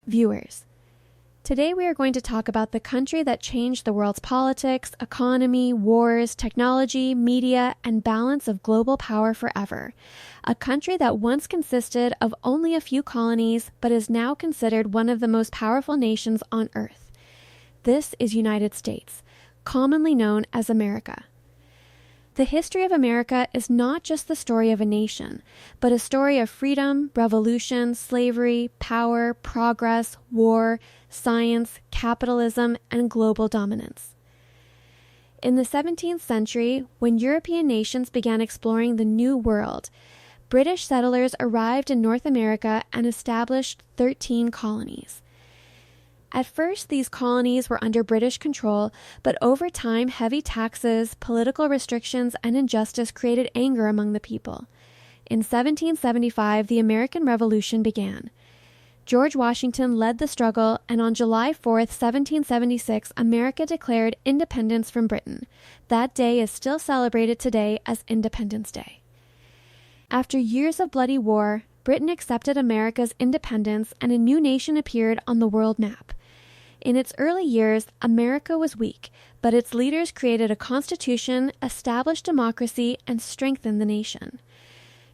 viewers. Today we are going to talk about the country that changed the world's politics, economy, wars, technology, media, and balance of global power forever. A country that once consisted of only a few colonies, but is now considered one of the most powerful nations on Earth. This is United States, commonly known as America. The history of America is not just the story of a nation, but a story of freedom, revolution, slavery, power, progress, war, science, capitalism, and global dominance. In the 17th century, when European nations began exploring the New World, British settlers arrived in North America and established 13 colonies. At first, these colonies were under British control, but over time, heavy taxes, political restrictions, and injustice created anger among the people. In 1775, the American Revolution began. George Washington led the struggle, and on July 4, 1776, America declared independence from Britain. That day is still celebrated today as Independence Day. After years of bloody war, Britain accepted America's independence, and a new nation appeared on the world map. In its early years, America was weak, but its leaders created a constitution, established democracy, and strengthened the nation.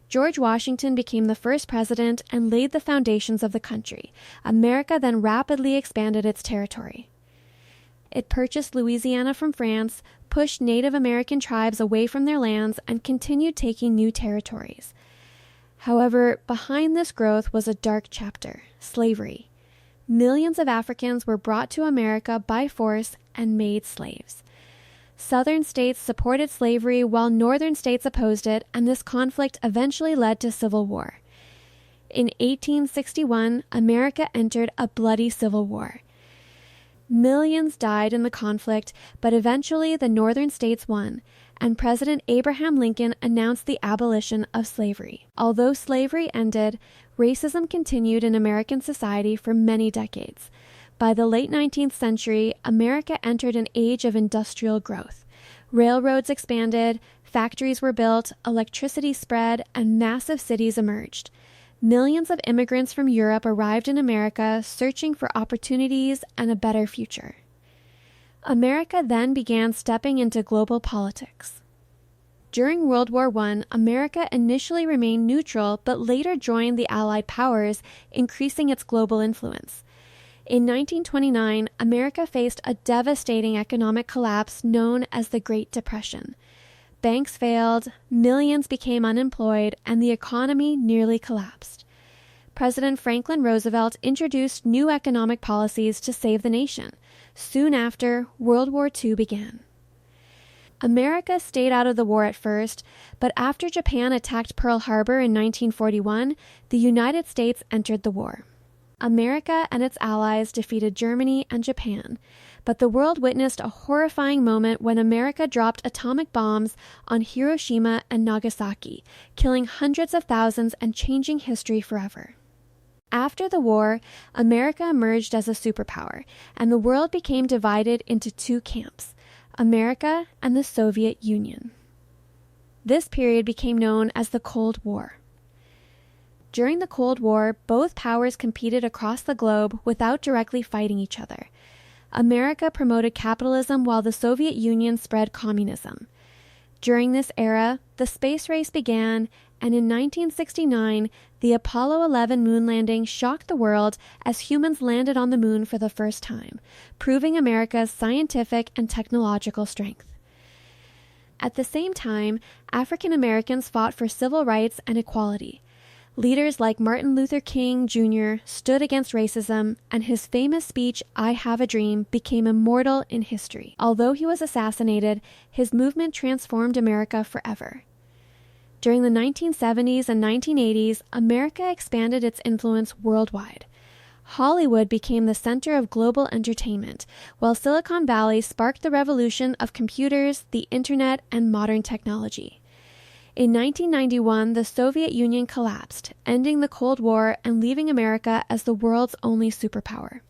George Washington became the first president and laid the foundations of the country. America then rapidly expanded its territory. It purchased Louisiana from France, pushed Native American tribes away from their lands, and continued taking new territories. However, behind this growth was a dark chapter: slavery. Millions of Africans were brought to America by force and made slaves. Southern states supported slavery while northern states opposed it, and this conflict eventually led to civil war. In 1861, America entered a bloody civil war. Millions died in the conflict, but eventually the northern states won, and President Abraham Lincoln announced the abolition of slavery. Although slavery ended, racism continued in American society for many decades. By the late 19th century, America entered an age of industrial growth. Railroads expanded, factories were built, electricity spread, and massive cities emerged. Millions of immigrants from Europe arrived in America, searching for opportunities and a better future. America then began stepping into global politics. During World War I, America initially remained neutral, but later joined the Allied powers, increasing its global influence. In 1929, America faced a devastating economic collapse known as the Great Depression. Banks failed, millions became unemployed, and the economy nearly collapsed. President Franklin Roosevelt introduced new economic policies to save the nation. Soon after, World War II began. America stayed out of the war at first, but after Japan attacked Pearl Harbor in 1941, the United States entered the war. America and its allies defeated Germany and Japan, but the world witnessed a horrifying moment when America dropped atomic bombs on Hiroshima and Nagasaki, killing hundreds of thousands and changing history forever. After the war, America emerged as a superpower, and the world became divided into two camps: America and the Soviet Union. This period became known as the Cold War. During the Cold War, both powers competed across the globe without directly fighting each other. America promoted capitalism while the Soviet Union spread communism. During this era, the space race began, and in 1969, the Apollo 11 moon landing shocked the world as humans landed on the moon for the first time, proving America's scientific and technological strength. At the same time, African Americans fought for civil rights and equality. Leaders like Martin Luther King Jr. stood against racism, and his famous speech, "I Have a Dream," became immortal in history. Although he was assassinated, his movement transformed America forever. During the 1970s and 1980s, America expanded its influence worldwide. Hollywood became the center of global entertainment, while Silicon Valley sparked the revolution of computers, the internet, and modern technology. In 1991, the Soviet Union collapsed, ending the Cold War and leaving America as the world's only superpower.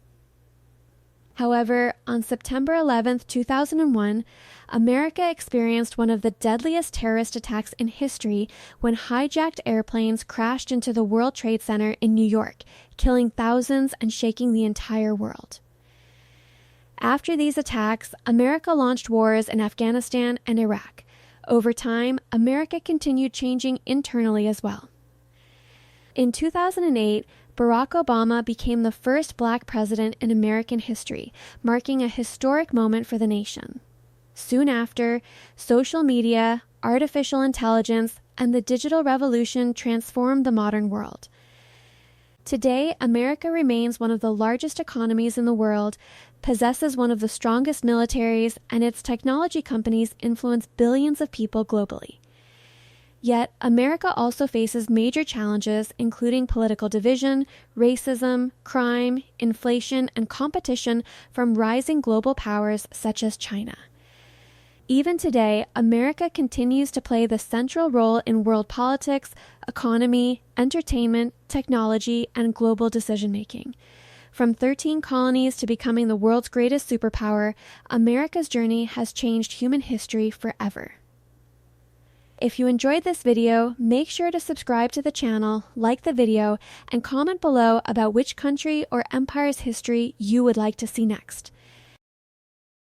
However, on September 11, 2001, America experienced one of the deadliest terrorist attacks in history when hijacked airplanes crashed into the World Trade Center in New York, killing thousands and shaking the entire world. After these attacks, America launched wars in Afghanistan and Iraq. Over time, America continued changing internally as well. In 2008, Barack Obama became the first Black president in American history, marking a historic moment for the nation. Soon after, social media, artificial intelligence, and the digital revolution transformed the modern world. Today, America remains one of the largest economies in the world, possesses one of the strongest militaries, and its technology companies influence billions of people globally. Yet, America also faces major challenges, including political division, racism, crime, inflation, and competition from rising global powers such as China. Even today, America continues to play the central role in world politics, economy, entertainment, technology, and global decision-making. From 13 colonies to becoming the world's greatest superpower, America's journey has changed human history forever. If you enjoyed this video, make sure to subscribe to the channel, like the video, and comment below about which country or empire's history you would like to see next.